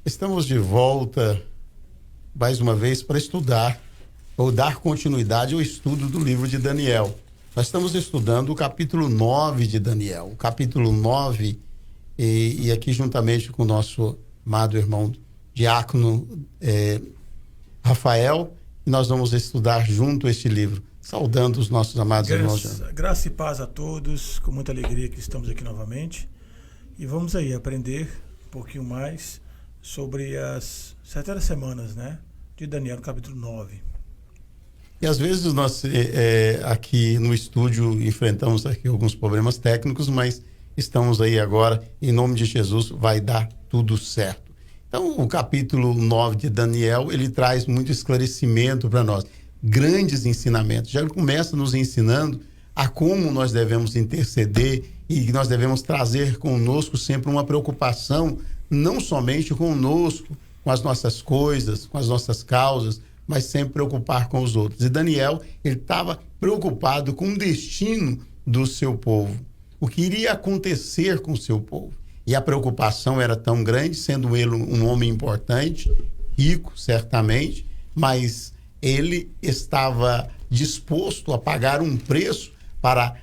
Estamos de volta mais uma vez para estudar ou dar continuidade ao estudo do livro de Daniel. Nós estamos estudando o capítulo 9 de Daniel. O capítulo 9, e aqui juntamente com o nosso amado irmão diácono Rafael, nós vamos estudar junto este livro, saudando os nossos amados irmãos. Graça e paz a todos, com muita alegria que estamos aqui novamente. E vamos aí aprender um pouquinho mais sobre as 70 semanas, né, de Daniel, no capítulo 9. E às vezes nós aqui no estúdio enfrentamos aqui alguns problemas técnicos, mas estamos aí agora, em nome de Jesus, vai dar tudo certo. Então, o capítulo 9 de Daniel, ele traz muito esclarecimento para nós, grandes ensinamentos. Já começa nos ensinando a como nós devemos interceder e que nós devemos trazer conosco sempre uma preocupação, não somente conosco, com as nossas coisas, com as nossas causas, mas sempre preocupar com os outros. E Daniel, ele estava preocupado com o destino do seu povo, o que iria acontecer com o seu povo. E a preocupação era tão grande, sendo ele um homem importante, rico, certamente, mas ele estava disposto a pagar um preço para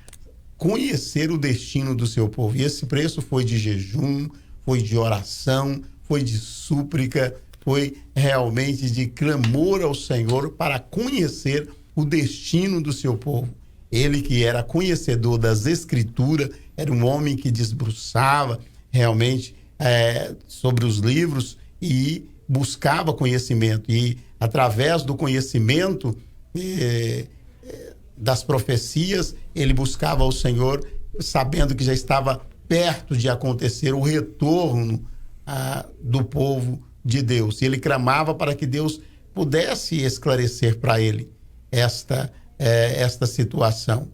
conhecer o destino do seu povo. E esse preço foi de jejum, foi de oração, foi de súplica, foi realmente de clamor ao Senhor para conhecer o destino do seu povo. Ele que era conhecedor das Escrituras, era um homem que desbruçava realmente sobre os livros e buscava conhecimento. E através do conhecimento das profecias, ele buscava ao Senhor, sabendo que já estava perto de acontecer o retorno do povo de Deus. E ele clamava para que Deus pudesse esclarecer para ele esta situação.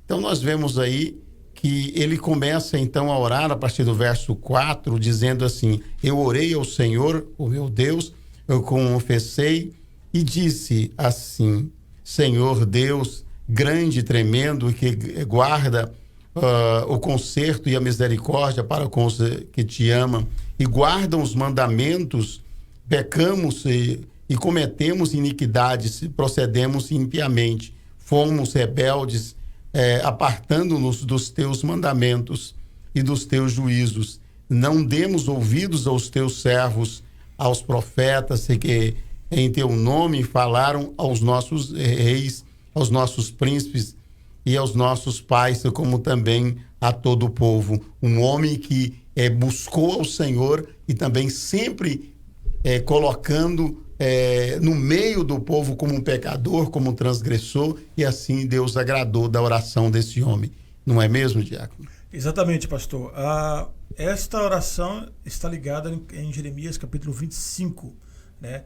Então nós vemos aí que ele começa então a orar a partir do verso 4, dizendo assim: eu orei ao Senhor, o meu Deus, eu confessei e disse assim: Senhor Deus, grande e tremendo, que guarda o conserto e a misericórdia para com os que te amam e guardam os mandamentos, pecamos e cometemos iniquidades, procedemos impiamente, fomos rebeldes, apartando-nos dos teus mandamentos e dos teus juízos. Não demos ouvidos aos teus servos, aos profetas que em teu nome falaram aos nossos reis, aos nossos príncipes e aos nossos pais, como também a todo o povo. Um homem que buscou ao Senhor e também sempre colocando no meio do povo como um pecador, como um transgressor, e assim Deus agradou da oração desse homem. Não é mesmo, diácono? Exatamente, pastor. Esta oração está ligada em Jeremias capítulo 25, né?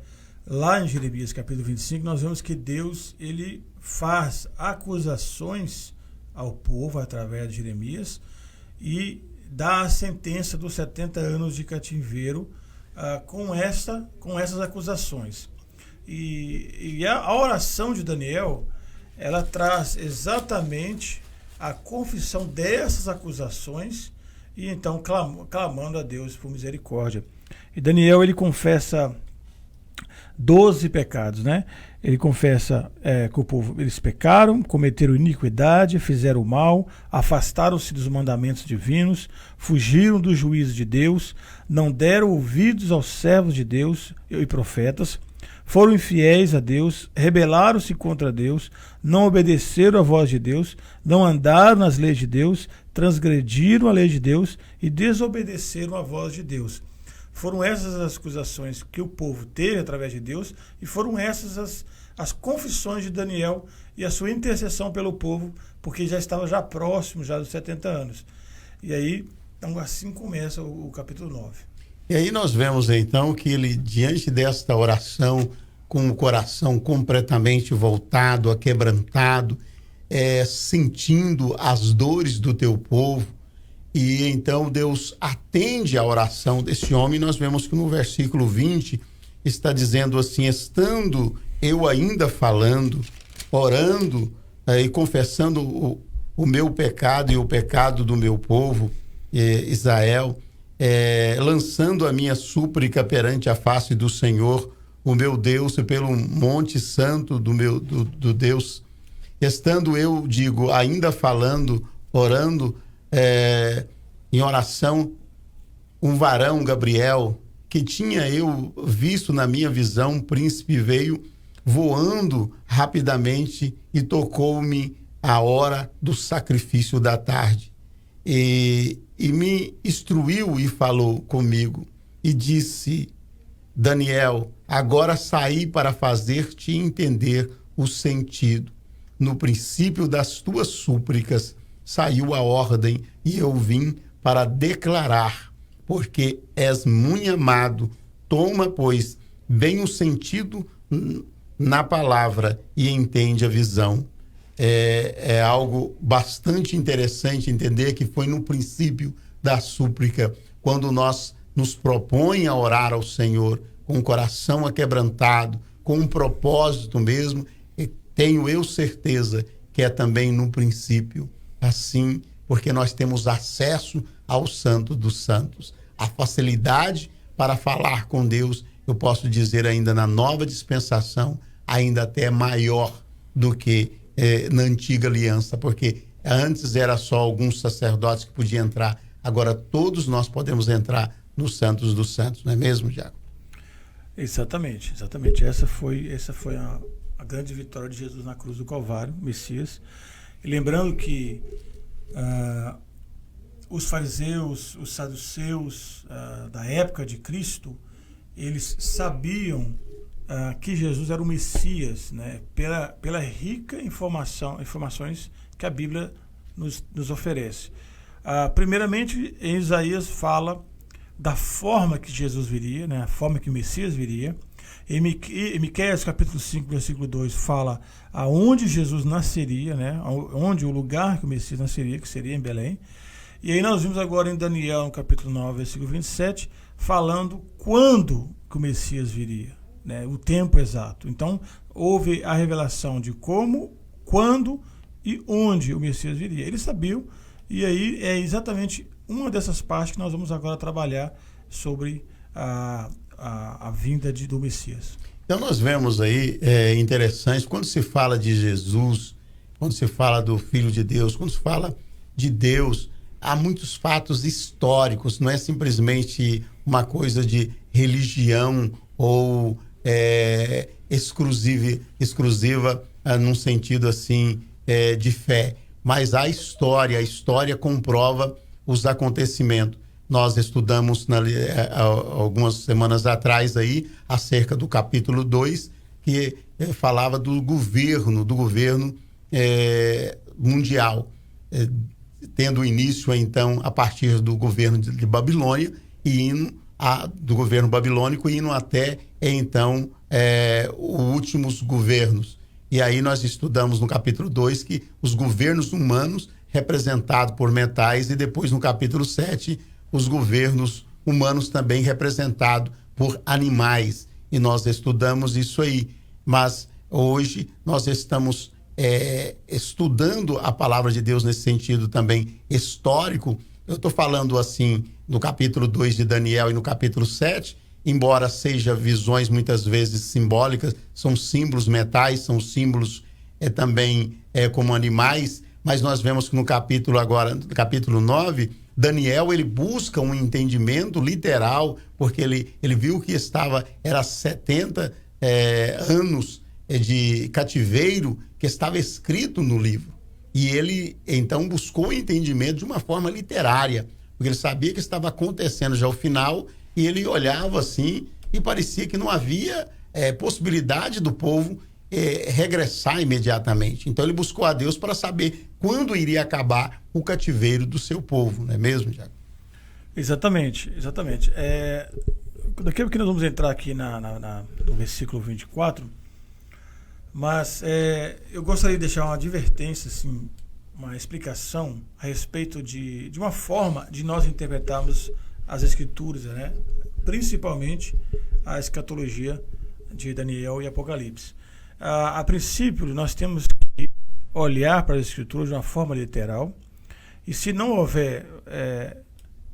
Lá em Jeremias capítulo 25, nós vemos que Deus, ele faz acusações ao povo através de Jeremias e dá a sentença dos 70 anos de cativeiro com essas acusações. E a oração de Daniel, ela traz exatamente a confissão dessas acusações e então clamando a Deus por misericórdia. E Daniel, ele confessa 12 pecados, né? Ele confessa que o povo, eles pecaram, cometeram iniquidade, fizeram mal, afastaram-se dos mandamentos divinos, fugiram do juízo de Deus, não deram ouvidos aos servos de Deus e profetas, foram infiéis a Deus, rebelaram-se contra Deus, não obedeceram à voz de Deus, não andaram nas leis de Deus, transgrediram a lei de Deus e desobedeceram à voz de Deus. Foram essas as acusações que o povo teve através de Deus e foram essas as confissões de Daniel e a sua intercessão pelo povo, porque já estava próximo dos 70 anos. E aí, então, assim começa o capítulo 9. E aí nós vemos então que ele, diante desta oração, com o coração completamente voltado, aquebrantado, sentindo as dores do teu povo, e então Deus atende a oração desse homem. Nós vemos que no versículo 20 está dizendo assim: estando eu ainda falando, orando e confessando o meu pecado e o pecado do meu povo, Israel, lançando a minha súplica perante a face do Senhor, o meu Deus, pelo monte santo do Deus. Estando eu, digo, ainda falando, orando, em oração, um varão, Gabriel, que tinha eu visto na minha visão, um príncipe veio voando rapidamente e tocou-me a hora do sacrifício da tarde. E me instruiu e falou comigo e disse: Daniel, agora saí para fazer-te entender o sentido. No princípio das tuas súplicas saiu a ordem e eu vim para declarar, porque és muito amado. Toma, pois, bem o sentido na palavra e entende a visão. É algo bastante interessante entender que foi no princípio da súplica, quando nós nos propõe a orar ao Senhor com o coração aquebrantado, com um propósito mesmo, e tenho eu certeza que é também no princípio assim, porque nós temos acesso ao Santo dos Santos. A facilidade para falar com Deus, eu posso dizer ainda na nova dispensação, ainda até maior do que na antiga aliança, porque antes era só alguns sacerdotes que podiam entrar, agora todos nós podemos entrar no Santos dos Santos, não é mesmo, Diago? Exatamente. Essa foi a grande vitória de Jesus na cruz do Calvário, Messias. E lembrando que os fariseus, os saduceus da época de Cristo, eles sabiam que Jesus era o Messias, né? Pela rica informações que a Bíblia nos oferece. Primeiramente, em Isaías fala da forma que Jesus viria, né? A forma que o Messias viria. Em Miqueias capítulo 5, versículo 2, fala aonde Jesus nasceria, né? Onde o lugar que o Messias nasceria, que seria em Belém. E aí nós vimos agora em Daniel, no capítulo 9, versículo 27, falando quando que o Messias viria, né? O tempo exato. Então, houve a revelação de como, quando e onde o Messias viria. Eles sabiam, e aí é exatamente uma dessas partes que nós vamos agora trabalhar sobre a vinda do Messias. Então nós vemos aí, interessante, quando se fala de Jesus, quando se fala do Filho de Deus, quando se fala de Deus, há muitos fatos históricos, não é simplesmente uma coisa de religião ou exclusiva num sentido assim de fé, mas a história comprova os acontecimentos. Nós estudamos algumas semanas atrás aí acerca do capítulo 2, que falava do governo mundial, tendo início então a partir do governo de Babilônia e indo do governo babilônico indo até então os últimos governos. E aí nós estudamos no capítulo 2 que os governos humanos representados por metais, e depois no capítulo 7 os governos humanos também representados por animais, e nós estudamos isso aí. Mas hoje nós estamos estudando a palavra de Deus nesse sentido também histórico. Eu estou falando assim no capítulo 2 de Daniel e no capítulo 7, embora seja visões muitas vezes simbólicas, são símbolos metais, são símbolos também como animais, mas nós vemos que no capítulo 9, Daniel ele busca um entendimento literal, porque ele viu que era 70 anos de cativeiro que estava escrito no livro. E ele então buscou o entendimento de uma forma literária, porque ele sabia que estava acontecendo já o final, e ele olhava assim e parecia que não havia possibilidade do povo regressar imediatamente. Então ele buscou a Deus para saber quando iria acabar o cativeiro do seu povo, não é mesmo, Diago? Exatamente. Daqui a pouco nós vamos entrar aqui no versículo 24, mas eu gostaria de deixar uma advertência, assim, uma explicação a respeito de uma forma de nós interpretarmos as Escrituras, né? Principalmente a escatologia de Daniel e Apocalipse. A princípio, nós temos que olhar para as Escrituras de uma forma literal, e se não houver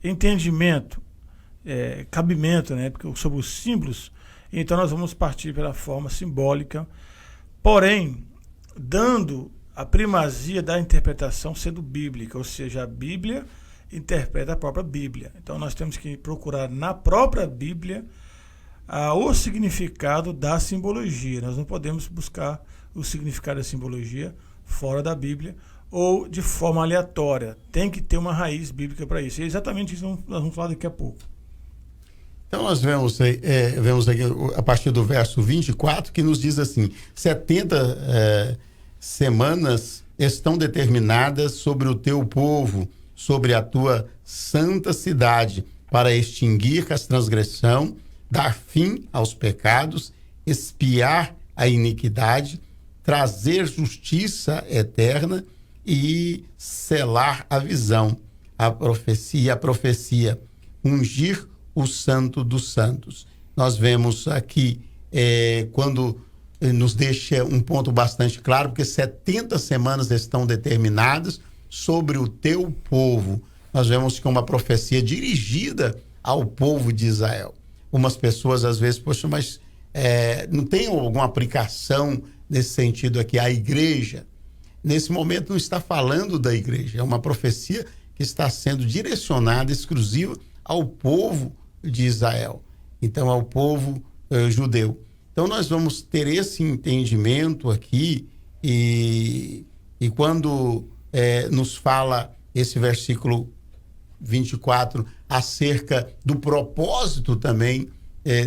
entendimento cabimento, né? Porque sobre os símbolos, então nós vamos partir pela forma simbólica, porém, dando a primazia da interpretação sendo bíblica, ou seja, a Bíblia interpreta a própria Bíblia. Então nós temos que procurar na própria Bíblia o significado da simbologia. Nós não podemos buscar o significado da simbologia fora da Bíblia ou de forma aleatória. Tem que ter uma raiz bíblica para isso. E é exatamente isso que nós vamos falar daqui a pouco. Então nós vemos aqui a partir do verso 24 que nos diz assim: 70 semanas estão determinadas sobre o teu povo, sobre a tua santa cidade, para extinguir a transgressão, dar fim aos pecados, expiar a iniquidade, trazer justiça eterna e selar a visão, a profecia, ungir o santo dos santos. Nós vemos aqui quando nos deixa um ponto bastante claro, porque 70 semanas estão determinadas sobre o teu povo. Nós vemos que é uma profecia dirigida ao povo de Israel. Umas pessoas às vezes, poxa, mas não tem alguma aplicação nesse sentido aqui, a igreja? Nesse momento não está falando da igreja, é uma profecia que está sendo direcionada exclusiva ao povo de Israel, então ao povo judeu. Então nós vamos ter esse entendimento aqui e quando nos fala esse versículo 24 acerca do propósito também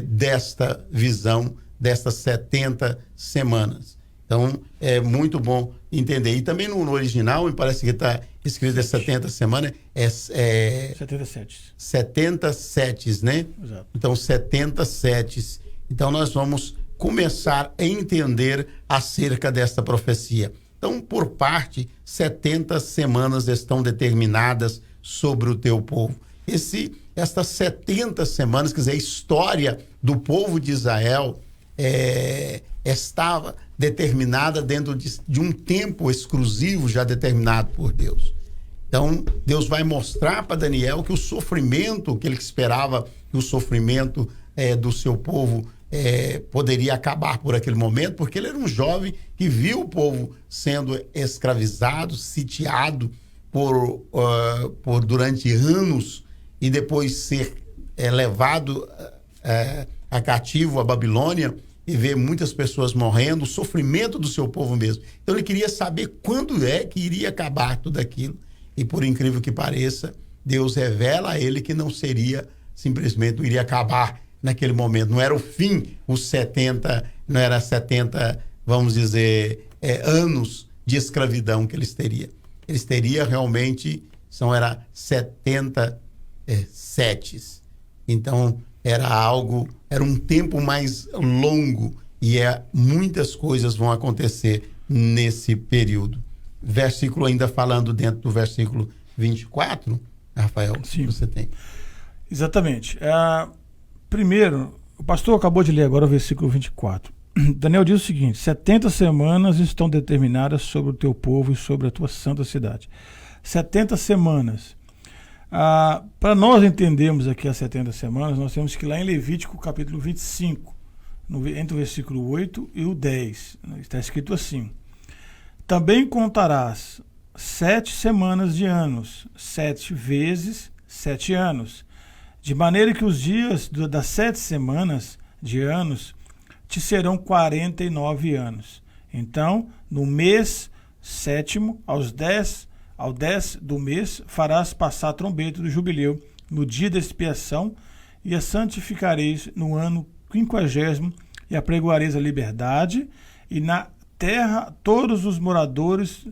desta visão, destas 70 semanas. Então, é muito bom entender. E também no original, me parece que está escrito 70 semanas, 77. 77, né? Exato. Então, 77. Então, nós vamos começar a entender acerca desta profecia. Então, por parte, 70 semanas estão determinadas sobre o teu povo. Estas 70 semanas, quer dizer, a história do povo de Israel estava determinada dentro de um tempo exclusivo já determinado por Deus. Então, Deus vai mostrar para Daniel que o sofrimento que ele esperava, que o sofrimento do seu povo poderia acabar por aquele momento, porque ele era um jovem que viu o povo sendo escravizado, sitiado por durante anos e depois ser levado a cativo à Babilônia e ver muitas pessoas morrendo, o sofrimento do seu povo mesmo. Então ele queria saber quando é que iria acabar tudo aquilo. E por incrível que pareça, Deus revela a ele que não seria simplesmente, não iria acabar naquele momento. Não era o fim, os 70, não era 70, vamos dizer, anos de escravidão que eles teriam. Eles teriam realmente, era 70 setes. Então, era um tempo mais longo e muitas coisas vão acontecer nesse período. Versículo ainda falando dentro do versículo 24, Rafael, sim, você tem. Exatamente. Primeiro, o pastor acabou de ler agora o versículo 24. Daniel diz o seguinte: 70 semanas estão determinadas sobre o teu povo e sobre a tua santa cidade. 70 semanas. Para nós entendermos aqui as 70 semanas, nós temos que ir lá em Levítico capítulo 25, entre o versículo 8 e o 10. Está escrito assim: também contarás 7 semanas de anos, 7 vezes 7 anos, de maneira que os dias das 7 semanas de anos te serão 49 anos. Então, no mês 7º, ao 10 do mês, farás passar a trombeta do jubileu no dia da expiação, e a santificareis no ano 50º, e apregoareis a liberdade, e na terra todos os moradores,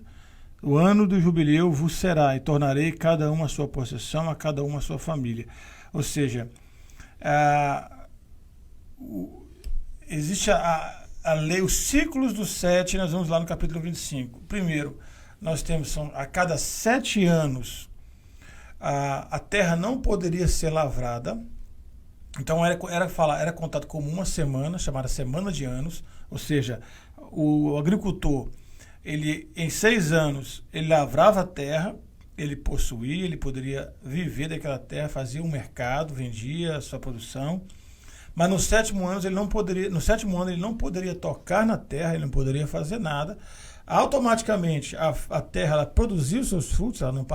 o ano do jubileu vos será, e tornarei cada um a sua possessão, a cada um a sua família. Ou seja, existe a lei, os ciclos dos 7, nós vamos lá no capítulo 25. Primeiro, nós temos, a cada 7 anos, a terra não poderia ser lavrada. Então era contado como uma semana, chamada semana de anos, ou seja, o agricultor, ele em 6 anos, ele lavrava a terra, ele possuir, ele poderia viver daquela terra, fazia um mercado, vendia a sua produção, mas no sétimo ano ele não poderia tocar na terra, ele não poderia fazer nada. Automaticamente a terra ela produzia os seus frutos, ela não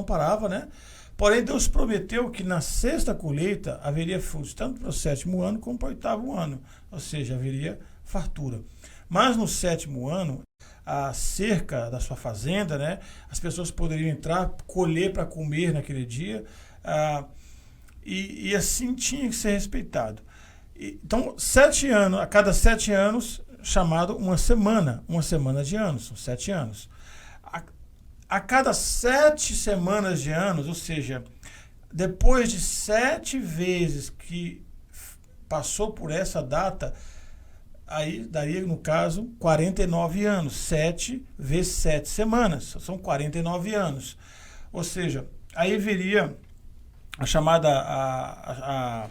parava, né? Porém, Deus prometeu que na sexta colheita haveria frutos, tanto para o sétimo ano como para o oitavo ano, ou seja, haveria fartura. Mas no sétimo ano, a cerca da sua fazenda, né, as pessoas poderiam entrar, colher para comer naquele dia, e assim tinha que ser respeitado. Então, 7 anos, a cada 7 anos, chamado uma semana de anos, são 7 anos. A cada 7 semanas de anos, ou seja, depois de 7 vezes que passou por essa data, aí daria, no caso, 49 anos. 7 vezes 7 semanas, são 49 anos. Ou seja, aí viria a chamada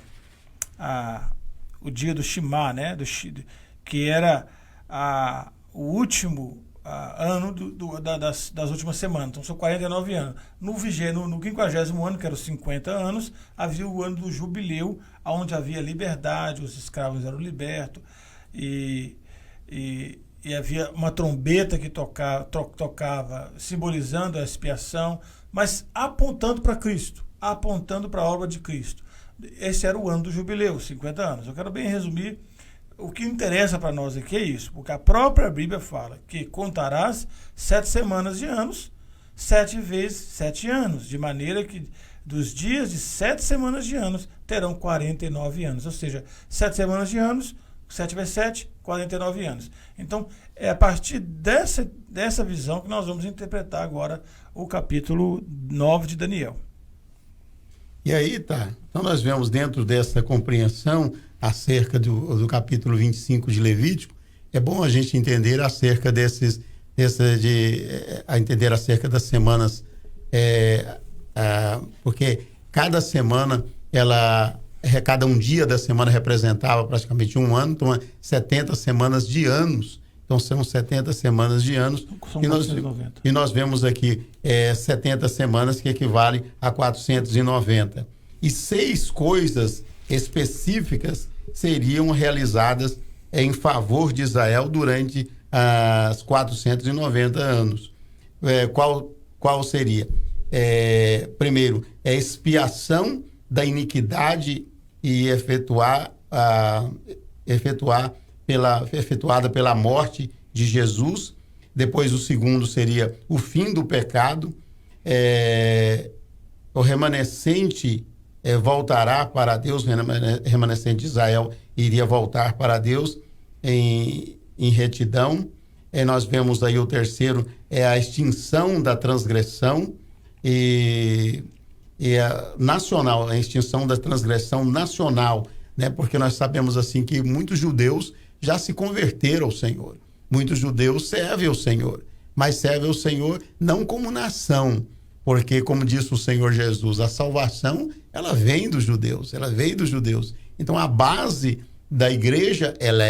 o dia do Shimá, né? Que era o último ano das últimas semanas. Então, são 49 anos. No 50º ano, que eram os 50 anos, havia o ano do jubileu, onde havia liberdade, os escravos eram libertos, e havia uma trombeta que tocava, simbolizando a expiação, mas apontando para Cristo, apontando para a obra de Cristo. Esse era o ano do jubileu, 50 anos. Eu quero bem resumir. O que interessa para nós aqui é isso, porque a própria Bíblia fala que contarás 7 semanas de anos, 7 vezes 7 anos, de maneira que dos dias de 7 semanas de anos terão 49 anos, ou seja, 7 semanas de anos, 7 vezes 7, 49 anos. Então, é a partir dessa visão que nós vamos interpretar agora o capítulo 9 de Daniel. E aí, tá. Então, nós vemos dentro dessa compreensão acerca do capítulo 25 de Levítico, é bom a gente entender acerca entender acerca das semanas, porque cada semana, cada um dia da semana representava praticamente um ano, então 70 semanas de anos. Então são 70 semanas de anos. São e nós vemos aqui 70 semanas que equivale a 490. E 6 coisas específicas seriam realizadas em favor de Israel durante as 490 anos. Qual seria? Primeiro, expiação da iniquidade e efetuada pela morte de Jesus. Depois, o segundo seria o fim do pecado. O remanescente voltará para Deus, o remanescente de Israel iria voltar para Deus em retidão. Nós vemos aí o terceiro, a extinção da transgressão e nacional, a extinção da transgressão nacional, né? Porque nós sabemos assim que muitos judeus já se converteram ao Senhor. Muitos judeus servem ao Senhor, mas servem ao Senhor não como nação, porque, como disse o Senhor Jesus, a salvação, ela vem dos judeus, ela veio dos judeus. Então, a base da igreja, ela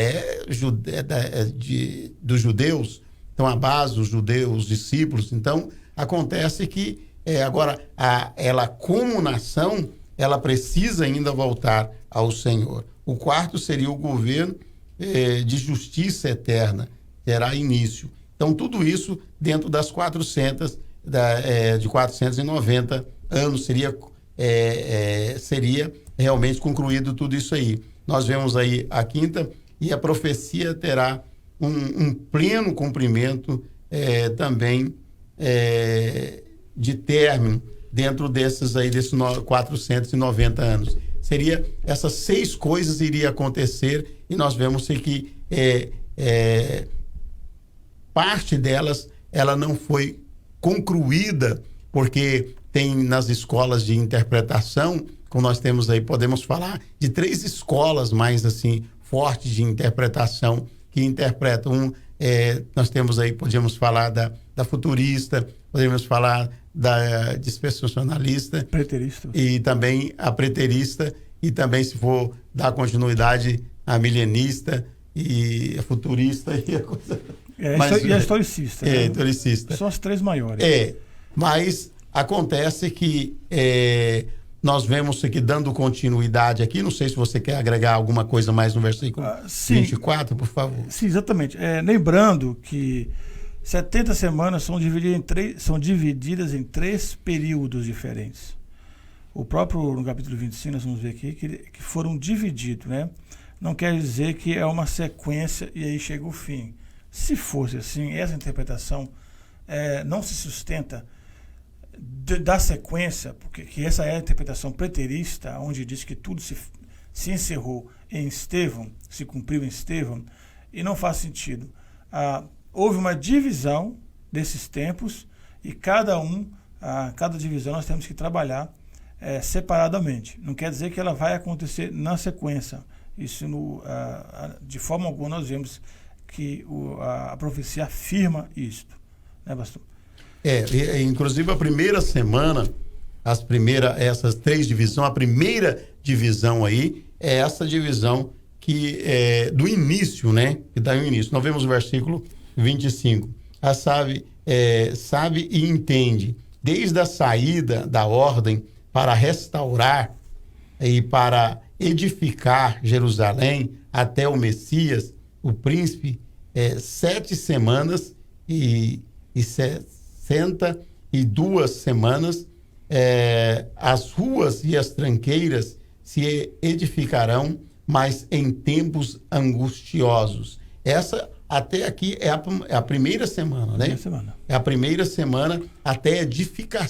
dos judeus. Então, a base dos judeus, os discípulos. Então, acontece que, agora, ela como nação, ela precisa ainda voltar ao Senhor. O quarto seria o governo de justiça eterna, terá início. Então, tudo isso dentro das 490 anos seria realmente concluído tudo isso aí. Nós vemos aí a quinta, e a profecia terá um pleno cumprimento também de término dentro desses 490 anos. Essas 6 coisas iriam acontecer, e nós vemos que parte delas ela não foi concluída, porque tem nas escolas de interpretação, como nós temos aí, podemos falar de 3 escolas mais assim fortes de interpretação que interpretam. Nós temos aí, podemos falar da futurista, podemos falar da dispensacionalista, preterista, e também a preterista, e também, se for dar continuidade, a milenista e a futurista e a coisa. E a historicista. Historicista. São as 3 maiores. Mas acontece que nós vemos aqui, dando continuidade aqui, não sei se você quer agregar alguma coisa mais no versículo 24, por favor. Sim, exatamente. Lembrando que 70 semanas são divididas em 3 períodos diferentes. O próprio, no capítulo 25, nós vamos ver aqui, que foram divididos, né? Não quer dizer que é uma sequência e aí chega o fim. Se fosse assim, essa interpretação não se sustenta da sequência, porque que essa é a interpretação preterista, onde diz que tudo se encerrou em Estevão, se cumpriu em Estevão, e não faz sentido. Houve uma divisão desses tempos e cada divisão nós temos que trabalhar separadamente. Não quer dizer que ela vai acontecer na sequência. Isso, de forma alguma, nós vemos que a profecia afirma isto, né, pastor? Inclusive a primeira semana, essas 3 divisões, a primeira divisão aí é essa divisão que do início, né? Que dá o início. Nós vemos o versículo 25. Sabe e entende, desde a saída da ordem para restaurar e para edificar Jerusalém até o Messias, o príncipe, 7 semanas e 62 semanas, as ruas e as tranqueiras se edificarão, mas em tempos angustiosos. Essa até aqui é a primeira semana, né? É a primeira semana até edificar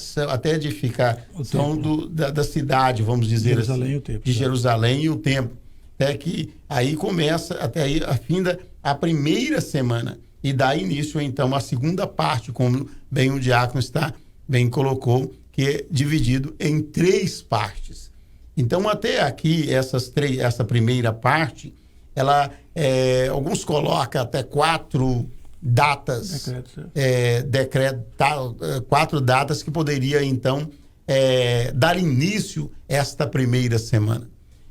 da cidade, vamos dizer Jerusalém, assim, o templo, de Jerusalém e o templo. Até que aí começa, até aí finda a primeira semana e dá início então a segunda parte, como bem o diácono bem colocou, que é dividido em 3 partes. Então até aqui essa primeira parte, ela alguns colocam até 4 datas, 4 datas que poderia então dar início a esta primeira semana.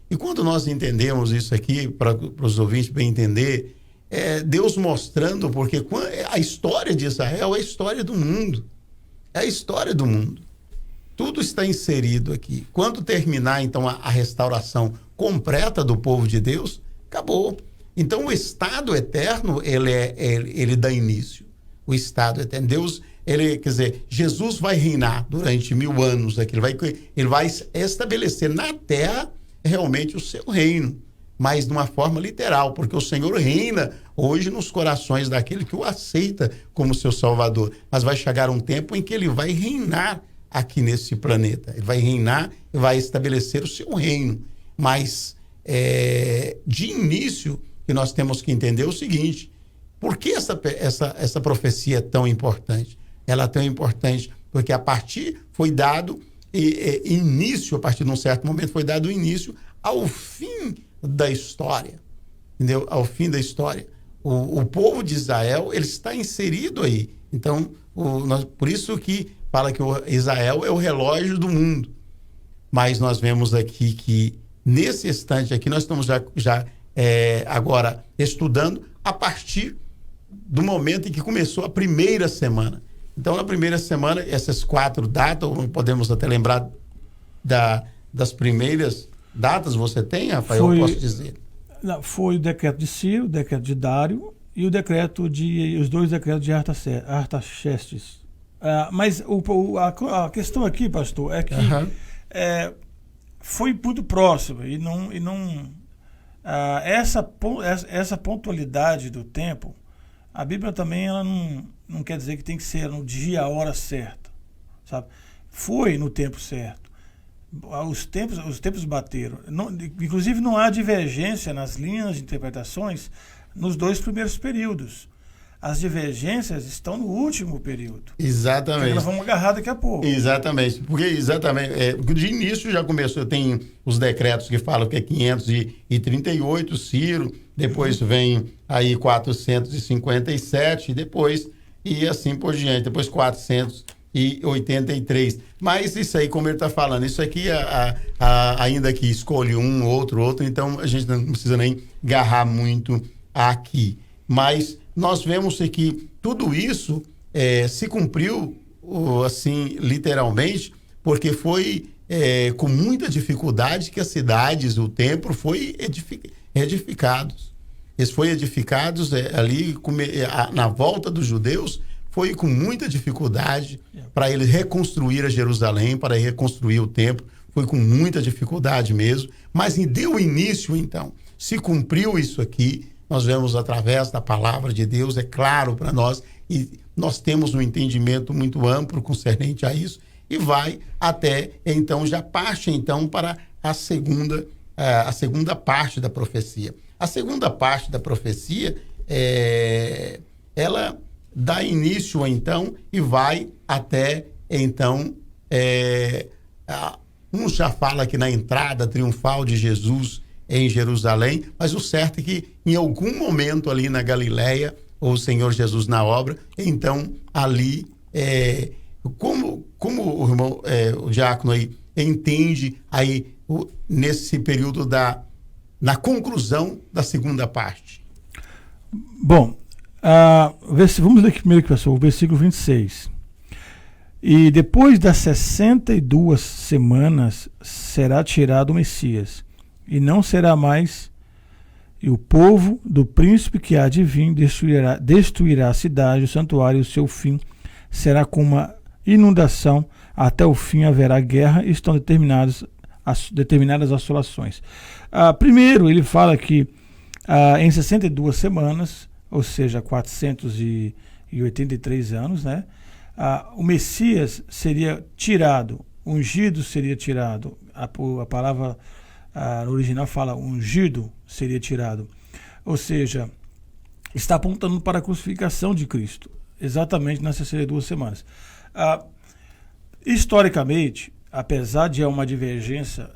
E quando nós entendemos isso aqui, para os ouvintes bem entender, Deus mostrando, porque a história de Israel é a história do mundo. É a história do mundo. Tudo está inserido aqui. Quando terminar, então, a restauração completa do povo de Deus, acabou. Então, o Estado eterno, ele dá início. O Estado eterno. Deus, quer dizer, Jesus vai reinar durante 1000 anos aqui. Ele vai estabelecer na terra realmente o seu reino, mas de uma forma literal, porque o Senhor reina hoje nos corações daquele que o aceita como seu Salvador. Mas vai chegar um tempo em que ele vai reinar aqui nesse planeta. Ele vai reinar e vai estabelecer o seu reino. Mas, de início, que nós temos que entender o seguinte: por que essa profecia é tão importante? Ela é tão importante porque a partir foi dado início, a partir de um certo momento foi dado início ao fim da história, entendeu? Ao fim da história. O povo de Israel, ele está inserido aí. Então, por isso que fala que Israel é o relógio do mundo. Mas nós vemos aqui que, nesse instante aqui, nós estamos já agora estudando a partir do momento em que começou a primeira semana. Então, na primeira semana, essas 4 datas, podemos até lembrar das primeiras datas, você tem, Rafael? Eu posso dizer. Não, foi o decreto de Ciro, o decreto de Dário e os 2 decretos de Artaxerxes. Mas a questão aqui, pastor, é que foi muito próximo e não essa pontualidade do tempo, a Bíblia também ela não quer dizer que tem que ser no dia, a hora certa, sabe? Foi no tempo certo. Os tempos bateram. Inclusive não há divergência nas linhas de interpretações nos 2 primeiros períodos. As divergências estão no último período. Exatamente. Nós vamos agarrar daqui a pouco. Exatamente. Porque de início já começou, tem os decretos que falam que é 538, Ciro, depois vem aí 457, depois, e assim por diante, depois 483. Mas isso aí, como ele está falando, isso aqui, ainda que escolhe um, outro, então a gente não precisa nem agarrar muito aqui. Mas nós vemos que tudo isso se cumpriu assim, literalmente, porque foi com muita dificuldade que as cidades, o templo foi edificados. Eles foram edificados ali na volta dos judeus, foi com muita dificuldade para eles reconstruir a Jerusalém, para reconstruir o templo, foi com muita dificuldade mesmo, mas deu início então, se cumpriu isso aqui, nós vemos através da palavra de Deus, é claro para nós, e nós temos um entendimento muito amplo concernente a isso, e vai até, então, já parte, então, para a segunda parte da profecia. A segunda parte da profecia, ela dá início, então, e vai até, então, um já fala que na entrada triunfal de Jesus em Jerusalém, mas o certo é que em algum momento ali na Galileia, o Senhor Jesus na obra, então, ali, como o irmão, o diácono aí entende aí nesse período na conclusão da segunda parte? Bom, vamos ler primeiro, pessoal, o versículo 26. E depois das 62 semanas será tirado o Messias, e não será mais, e o povo do príncipe que há de vir destruirá a cidade, o santuário, e o seu fim será como uma inundação, até o fim haverá guerra, e estão determinadas assolações. Primeiro, ele fala que em 62 semanas, ou seja, 483 anos, né, o Messias seria tirado, ungido seria tirado, a palavra no original fala ungido seria tirado, ou seja, está apontando para a crucificação de Cristo, exatamente nas 62 semanas. Historicamente, apesar de uma divergência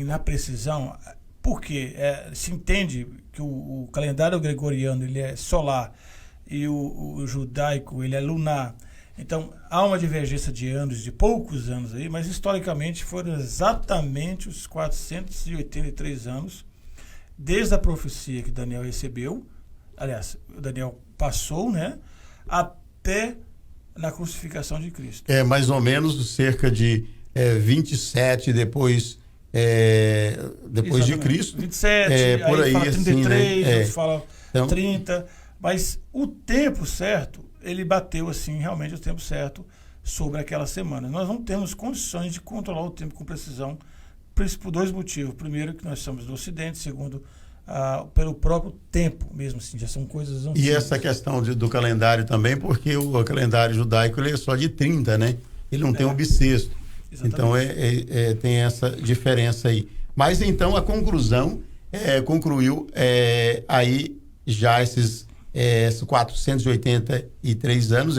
na precisão, porque se entende que o calendário gregoriano ele é solar e o judaico ele é lunar, então há uma divergência de anos, de poucos anos aí, mas historicamente foram exatamente os 483 anos desde a profecia que Daniel recebeu, aliás, Daniel passou, né, até na crucificação de Cristo. Mais ou menos cerca de 27 depois de Cristo. 27, por aí, fala 33, assim, né? outros falam então, 30, mas o tempo certo, ele bateu assim, realmente o tempo certo sobre aquela semana. Nós não temos condições de controlar o tempo com precisão, por dois motivos. Primeiro, que nós estamos no Ocidente, segundo, pelo próprio tempo mesmo, assim, já são coisas antigas. E essa questão do calendário também, porque o calendário judaico ele é só de 30, né? Ele não tem um bissexto. Exatamente. Então tem essa diferença aí. Mas então a conclusão concluiu aí já esses 483 anos,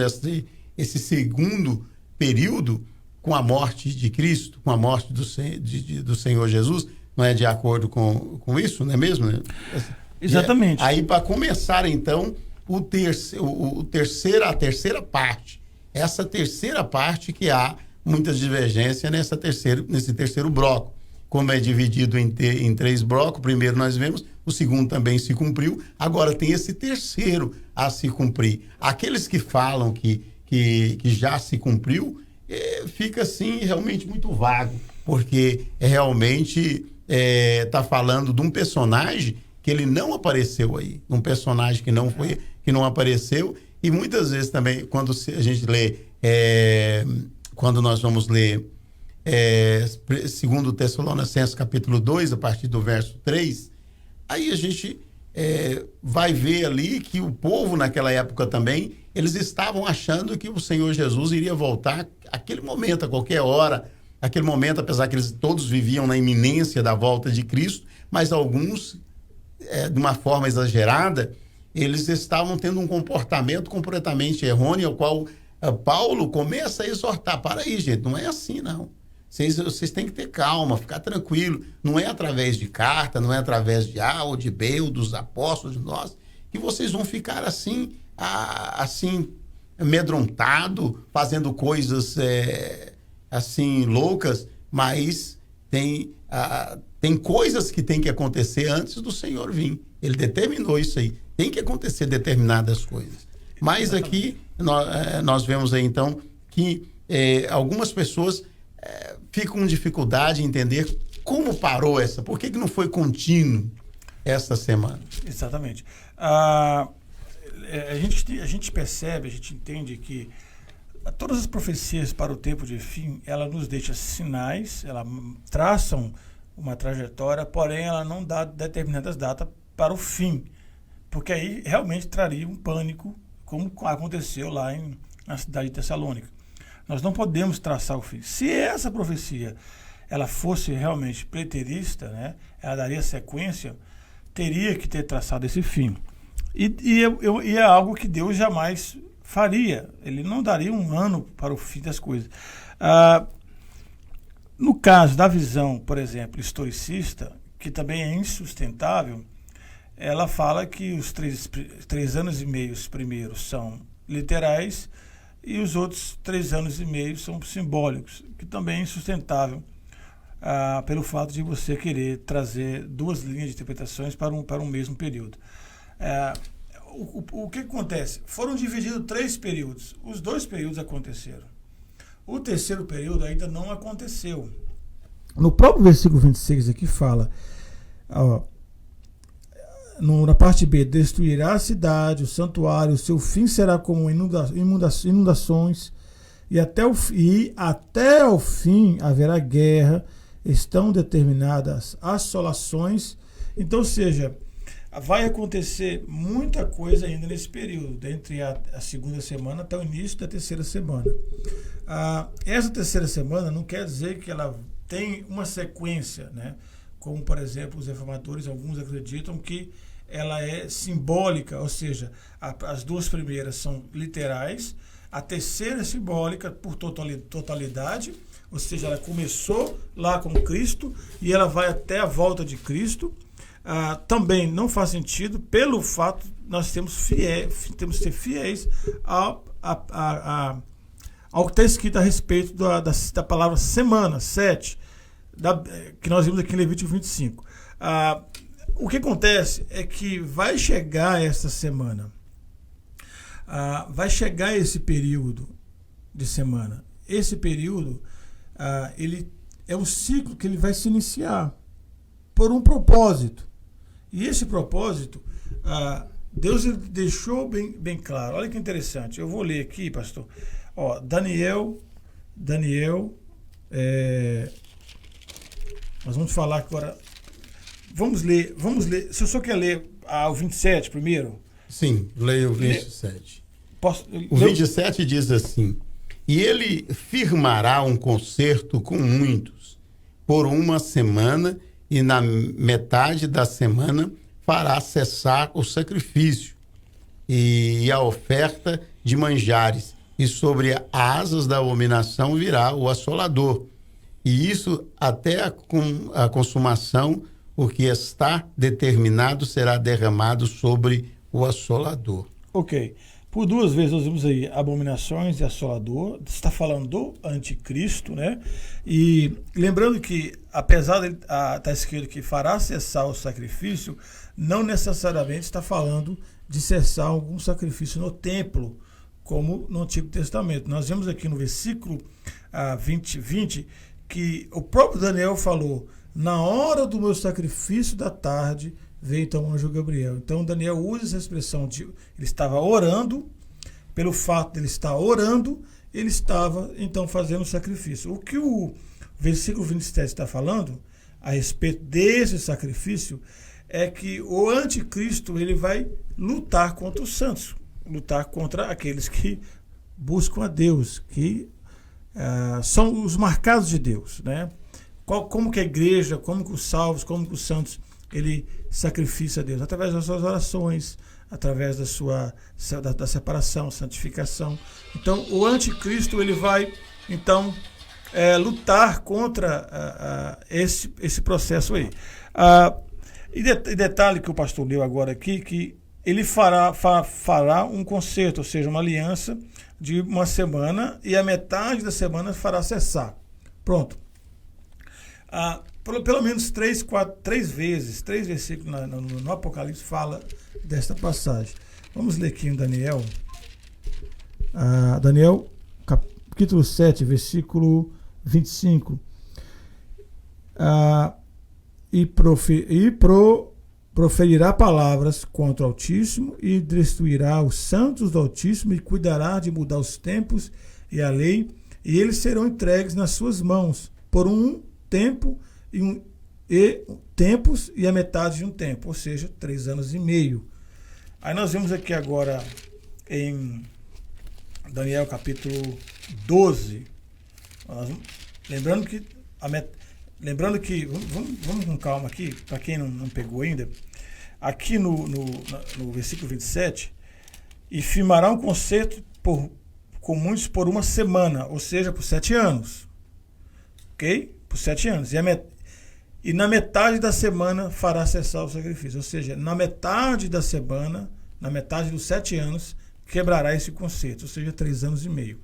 esse segundo período com a morte de Cristo, com a morte do Senhor Jesus, não é de acordo com isso, não é mesmo? Exatamente. Aí para começar então a terceira parte, essa terceira parte que há muitas divergências nesse terceiro bloco, como é dividido em 3 blocos. Primeiro nós vemos, o segundo também se cumpriu, agora tem esse terceiro a se cumprir. Aqueles que falam que já se cumpriu, fica assim realmente muito vago, porque realmente está falando de um personagem que ele não apareceu aí, um personagem que não apareceu, e muitas vezes também quando a gente lê, quando nós vamos ler segundo Tessalonicenses capítulo 2, a partir do verso 3, aí a gente vai ver ali que o povo naquela época também, eles estavam achando que o Senhor Jesus iria voltar aquele momento, a qualquer hora, aquele momento, apesar que eles todos viviam na iminência da volta de Cristo, mas alguns, de uma forma exagerada, eles estavam tendo um comportamento completamente errôneo, ao qual Paulo começa a exortar: para aí, gente, não é assim não. Vocês têm que ter calma, ficar tranquilo. Não é através de carta, não é através de A ou de B, ou dos apóstolos, de nós, que vocês vão ficar assim amedrontado, fazendo coisas assim loucas, mas tem coisas que tem que acontecer antes do Senhor vir. Ele determinou isso aí. Tem que acontecer determinadas coisas. Mas aqui nós vemos aí então que algumas pessoas ficam com dificuldade em entender como parou por que não foi contínuo esta semana. Exatamente. A gente percebe, a gente entende que todas as profecias para o tempo de fim, ela nos deixa sinais, ela traçam uma trajetória, porém ela não dá determinadas datas para o fim, porque aí realmente traria um pânico, como aconteceu lá na cidade de Tessalônica. Nós não podemos traçar o fim. Se essa profecia ela fosse realmente preterista, né, ela daria sequência, teria que ter traçado esse fim. E é algo que Deus jamais faria. Ele não daria um ano para o fim das coisas. No caso da visão, por exemplo, historicista, que também é insustentável, ela fala que os 3 anos e meio primeiros são literais e os outros 3 anos e meio são simbólicos, que também é insustentável pelo fato de você querer trazer 2 linhas de interpretações para um mesmo período. O que acontece? Foram divididos 3 períodos. Os 2 períodos aconteceram. O terceiro período ainda não aconteceu. No próprio versículo 26 aqui fala, na parte B, destruirá a cidade, o santuário, o seu fim será como inundações, e até o fim haverá guerra, estão determinadas assolações. Então, ou seja, vai acontecer muita coisa ainda nesse período, entre a segunda semana até o início da terceira semana. Essa terceira semana não quer dizer que ela tem uma sequência, né? Como, por exemplo, os reformadores, alguns acreditam que ela é simbólica, ou seja, as 2 primeiras são literais, a terceira é simbólica por totalidade, ou seja, ela começou lá com Cristo e ela vai até a volta de Cristo. Também não faz sentido pelo fato de nós temos que ser fiéis ao que está escrito a respeito da palavra semana, 7, que nós vimos aqui em Levítico 25. O que acontece é que vai chegar esta semana, vai chegar esse período de semana. Esse período, ele é um ciclo que ele vai se iniciar por um propósito. E esse propósito, Deus deixou bem claro. Olha que interessante. Eu vou ler aqui, pastor. Daniel, nós vamos falar agora. Vamos ler. Se o senhor quer ler o 27 primeiro? Sim, leia o 27. O 27 diz assim: e ele firmará um concerto com muitos por 1 semana, e na metade da semana fará cessar o sacrifício e a oferta de manjares, e sobre as asas da abominação virá o assolador. E isso até a consumação, o que está determinado será derramado sobre o assolador. Ok. Por 2 vezes nós vimos aí abominações e assolador. Está falando do anticristo, né? E lembrando que, apesar de estar escrito que fará cessar o sacrifício, não necessariamente está falando de cessar algum sacrifício no templo, como no Antigo Testamento. Nós vemos aqui no versículo 20 que o próprio Daniel falou: na hora do meu sacrifício da tarde veio então o anjo Gabriel. Então Daniel usa essa expressão de ele estava orando, pelo fato de ele estar orando, ele estava então fazendo o sacrifício. O que o versículo 27 está falando a respeito desse sacrifício é que o anticristo ele vai lutar contra os santos, lutar contra aqueles que buscam a Deus, que são os marcados de Deus, né? Como que a igreja, como que os salvos, como que os santos ele sacrifica a Deus? Através das suas orações, através da separação, santificação. Então, o anticristo ele vai, então, lutar contra esse processo aí. E detalhe que o pastor leu agora aqui, que ele fará um concerto, ou seja, uma aliança de 1 semana, e a metade da semana fará cessar. Pronto. Pelo menos 3 versículos no Apocalipse fala desta passagem. Vamos ler aqui em Daniel. Daniel, capítulo 7, versículo 25. Proferirá palavras contra o Altíssimo e destruirá os santos do Altíssimo e cuidará de mudar os tempos e a lei, e eles serão entregues nas suas mãos por um tempo tempos e a metade de um tempo, ou seja, 3 anos e meio. Aí nós vemos aqui agora em Daniel capítulo 12, lembrando que vamos com calma aqui, para quem não pegou ainda, aqui no versículo 27, e firmará um concerto com muitos por uma semana, ou seja, por 7 anos. Ok? Por 7 anos. E na metade da semana fará cessar o sacrifício. Ou seja, na metade da semana, na metade dos 7 anos, quebrará esse concerto, ou seja, 3 anos e meio.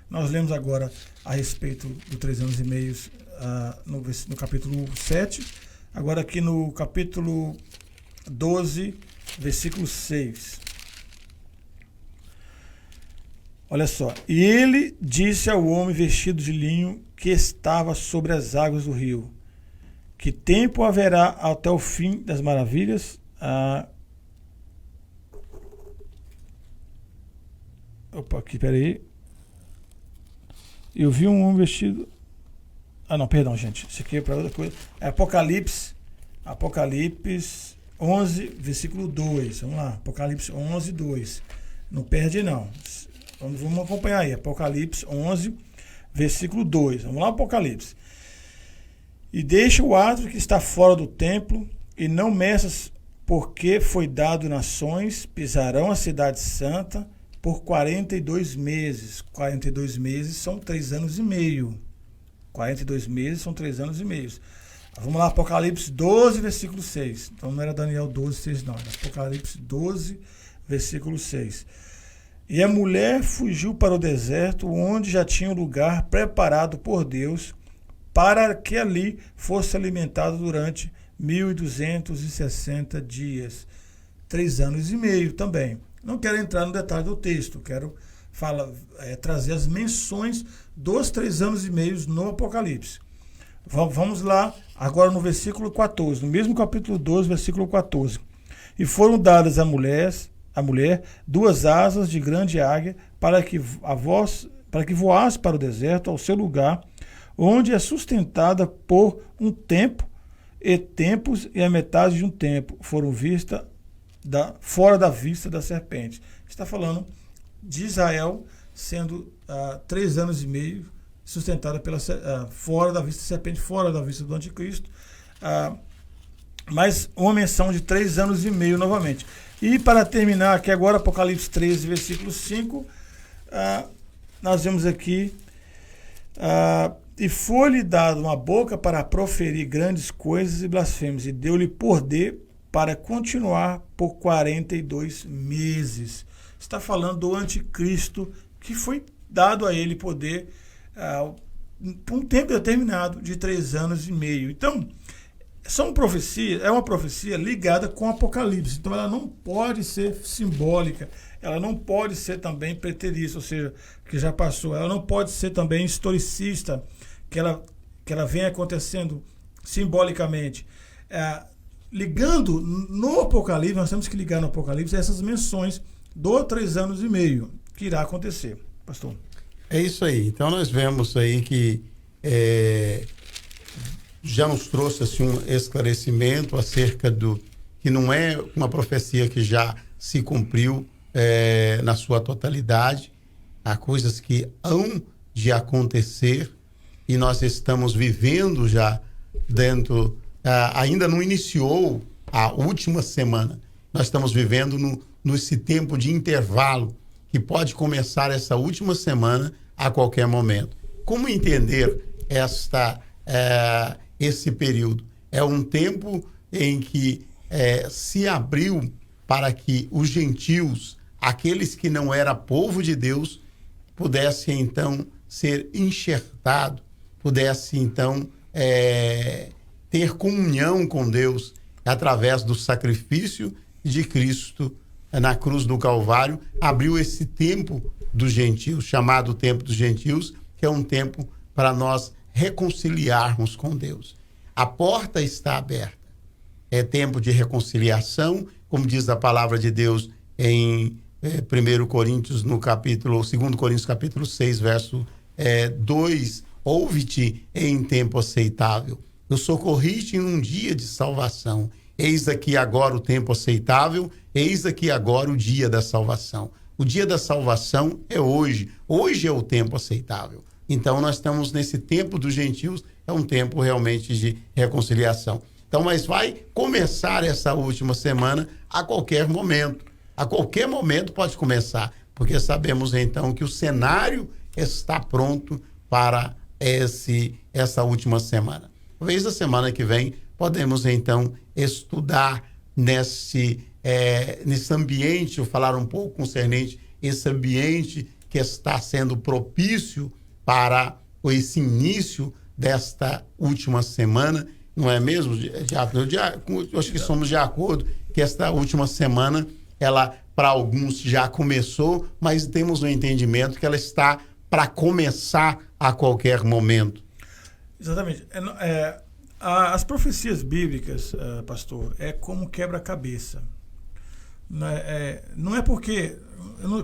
Nós lemos agora a respeito do 3 anos e meio no capítulo 7. Agora aqui no capítulo 12, versículo 6. Olha só. E ele disse ao homem vestido de linho que estava sobre as águas do rio: que tempo haverá até o fim das maravilhas? Opa, aqui, peraí. Eu vi um homem vestido... não, perdão, gente. Isso aqui é para outra coisa. É Apocalipse 11, versículo 2. Vamos lá. Apocalipse 11, 2. Não perde, não. Vamos acompanhar aí. Apocalipse 11, versículo 2. Vamos lá, Apocalipse. E deixa o átrio que está fora do templo, e não meças, porque foi dado nações, pisarão a cidade santa por 42 meses. 42 meses são 3 anos e meio. 42 meses são 3 anos e meio. Vamos lá, Apocalipse 12, versículo 6. Então não era Daniel 12, 6, não. Era Apocalipse 12, versículo 6. E a mulher fugiu para o deserto, onde já tinha um lugar preparado por Deus, para que ali fosse alimentado durante 1260 dias. 3 anos e meio também. Não quero entrar no detalhe do texto, quero trazer as menções dos 3 anos e meio no Apocalipse. Vamos lá, agora no versículo 14, no mesmo capítulo 12, versículo 14. E foram dadas à mulher 2 asas de grande águia, para que voasse para o deserto, ao seu lugar, onde é sustentada por um tempo, e tempos e a metade de um tempo foram vistas fora da vista da serpente. Está falando de Israel sendo 3 anos e meio sustentada fora da vista da serpente, fora da vista do anticristo, mas uma menção de 3 anos e meio novamente. E para terminar aqui agora, Apocalipse 13, versículo 5, nós vemos aqui: e foi-lhe dado uma boca para proferir grandes coisas e blasfêmias, e deu-lhe poder para continuar por 42 meses. Está falando do anticristo, que foi dado a ele poder por um tempo determinado de 3 anos e meio. Então, é uma profecia ligada com o Apocalipse. Então, ela não pode ser simbólica, ela não pode ser também preterista, ou seja, que já passou. Ela não pode ser também historicista, que ela vem acontecendo simbolicamente. Ligando no Apocalipse, nós temos que ligar no Apocalipse essas menções do 3 anos e meio que irá acontecer, pastor. É isso aí. Então nós vemos aí que já nos trouxe assim, um esclarecimento acerca do que não é uma profecia que já se cumpriu na sua totalidade. Há coisas que hão de acontecer e nós estamos vivendo já dentro, ainda não iniciou a última semana. Nós estamos vivendo nesse tempo de intervalo que pode começar essa última semana a qualquer momento. Como entender esse período? É um tempo em que se abriu para que os gentios, aqueles que não eram povo de Deus, pudessem então ser enxertados, pudessem então ter comunhão com Deus através do sacrifício de Cristo na cruz do Calvário, abriu esse tempo dos gentios, chamado tempo dos gentios, que é um tempo para nós reconciliarmos com Deus. A porta está aberta. É tempo de reconciliação, como diz a palavra de Deus em 1 Coríntios, no capítulo, 2 Coríntios capítulo 6, verso 2, ouve-te em tempo aceitável. Eu socorri-te em um dia de salvação. Eis aqui agora o tempo aceitável, eis aqui agora o dia da salvação. O dia da salvação é hoje. Hoje é o tempo aceitável. Então, nós estamos nesse tempo dos gentios, é um tempo realmente de reconciliação. Então, mas vai começar essa última semana a qualquer momento. A qualquer momento pode começar, porque sabemos então que o cenário está pronto para essa última semana. Talvez a semana que vem podemos então estudar nesse ambiente, ou falar um pouco concernente esse ambiente que está sendo propício para esse início desta última semana, não é mesmo? Eu acho que somos de acordo que esta última semana, ela para alguns já começou, mas temos um entendimento que ela está para começar a qualquer momento. Exatamente. As profecias bíblicas, pastor, é como quebra-cabeça. Não é porque...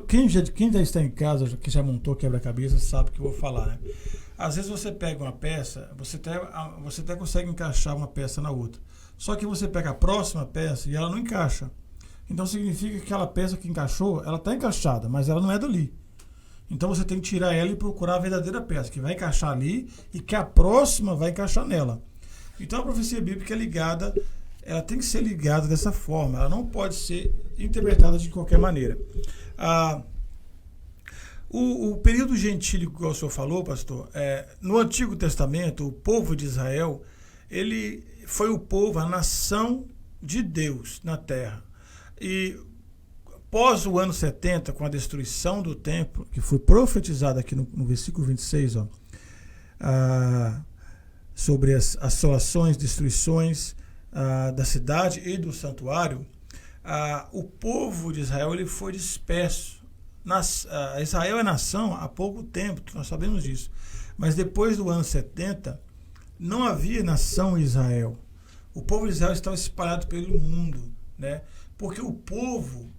Quem já está em casa, que já montou quebra-cabeça, sabe o que eu vou falar, né? Às vezes você pega uma peça, você até consegue encaixar uma peça na outra. Só que você pega a próxima peça e ela não encaixa. Então significa que aquela peça que encaixou, ela está encaixada, mas ela não é dali. Então você tem que tirar ela e procurar a verdadeira peça, que vai encaixar ali e que a próxima vai encaixar nela. Então a profecia bíblica é ligada, ela tem que ser ligada dessa forma, ela não pode ser interpretada de qualquer maneira. O período gentílico, que o senhor falou, pastor, no Antigo Testamento, o povo de Israel, ele foi o povo, a nação de Deus na terra. E após o ano 70, com a destruição do templo, que foi profetizada aqui no versículo 26, sobre as assolações, destruições da cidade e do santuário, o povo de Israel ele foi disperso. Israel é nação há pouco tempo, nós sabemos disso. Mas depois do ano 70, não havia nação em Israel. O povo de Israel estava espalhado pelo mundo, né? Porque o povo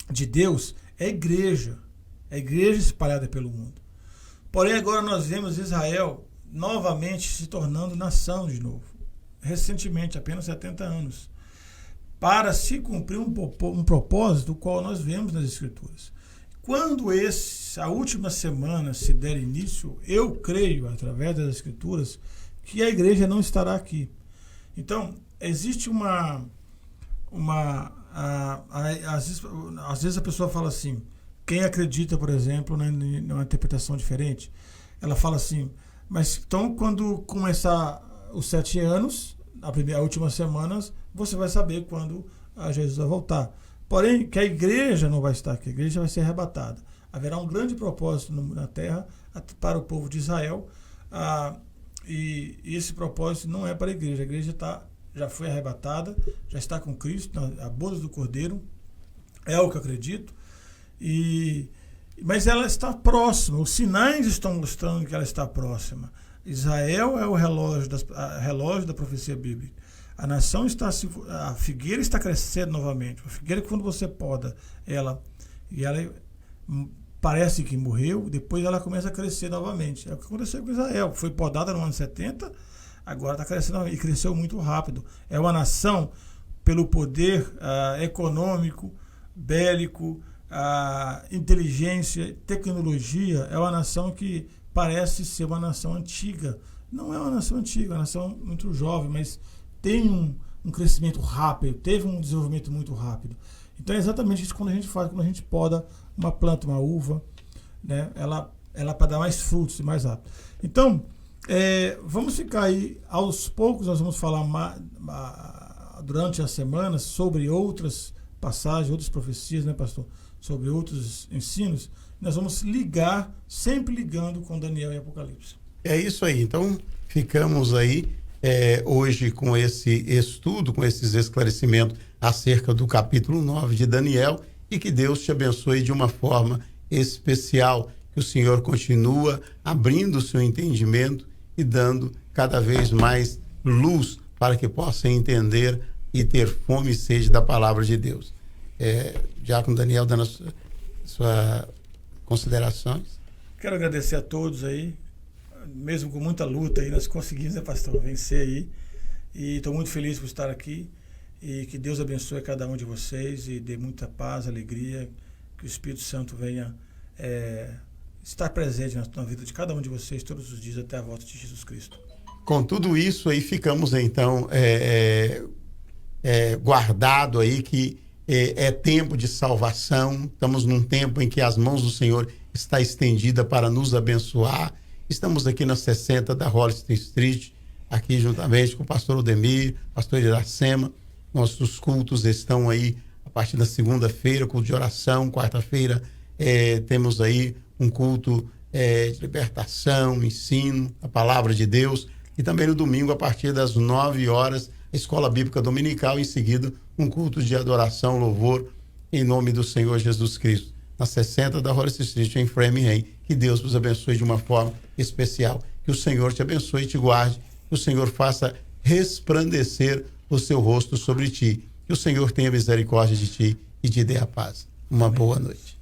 de Deus é a igreja espalhada pelo mundo. Porém, agora nós vemos Israel novamente se tornando nação de novo. Recentemente, apenas 70 anos. Para se cumprir um propósito, o qual nós vemos nas Escrituras. Quando a última semana se der início, eu creio, através das Escrituras, que a igreja não estará aqui. Então, existe às vezes a pessoa fala assim, quem acredita, por exemplo, numa interpretação diferente, ela fala assim, mas então quando começar os 7 anos, a última semana, você vai saber quando Jesus vai voltar. Porém, que a igreja não vai estar aqui, a igreja vai ser arrebatada. Haverá um grande propósito na terra para o povo de Israel, e esse propósito não é para a igreja já foi arrebatada, já está com Cristo, a bodas do Cordeiro, é o que eu acredito, mas ela está próxima, os sinais estão mostrando que ela está próxima. Israel é o relógio da profecia bíblica. A nação a figueira está crescendo novamente. A figueira, quando você poda ela parece que morreu, depois ela começa a crescer novamente. É o que aconteceu com Israel. Foi podada no ano 70, agora está crescendo e cresceu muito rápido. É uma nação, pelo poder econômico, bélico, inteligência, tecnologia, é uma nação que parece ser uma nação antiga. Não é uma nação antiga, é uma nação muito jovem, mas tem um crescimento rápido, teve um desenvolvimento muito rápido. Então é exatamente isso quando a gente faz, quando a gente poda uma planta, uma uva, né? Ela para dar mais frutos e mais rápido. Então, vamos ficar aí, aos poucos nós vamos falar durante a semana sobre outras passagens, outras profecias, né, pastor? Sobre outros ensinos. Nós vamos sempre ligando com Daniel e Apocalipse. É isso aí. Então, ficamos aí hoje com esse estudo, com esses esclarecimentos acerca do capítulo 9 de Daniel, e que Deus te abençoe de uma forma especial, que o Senhor continua abrindo o seu entendimento e dando cada vez mais luz para que possa entender e ter fome e sede da palavra de Deus. Diácono Daniel, dando as suas considerações. Quero agradecer a todos aí, mesmo com muita luta aí, nós conseguimos, né, pastor, vencer aí, e estou muito feliz por estar aqui, e que Deus abençoe cada um de vocês e dê muita paz, alegria, que o Espírito Santo venha estar presente na vida de cada um de vocês todos os dias até a volta de Jesus Cristo. Com tudo isso aí, ficamos então guardado aí que é tempo de salvação. Estamos num tempo em que as mãos do Senhor está estendida para nos abençoar. Estamos aqui na 60 da Hollister Street, aqui juntamente com o pastor Odemir, pastor Iracema. Nossos cultos estão aí a partir da segunda-feira, culto de oração. Quarta-feira temos aí um culto de libertação, ensino, a palavra de Deus. E também no domingo, a partir das 9 horas, a Escola Bíblica Dominical. Em seguida, um culto de adoração, louvor, em nome do Senhor Jesus Cristo. Na 60 da Hollister Street, em Framingham. Que Deus vos abençoe de uma forma especial. Que o Senhor te abençoe e te guarde. Que o Senhor faça resplandecer o seu rosto sobre ti. Que o Senhor tenha misericórdia de ti e te dê a paz. Uma boa noite.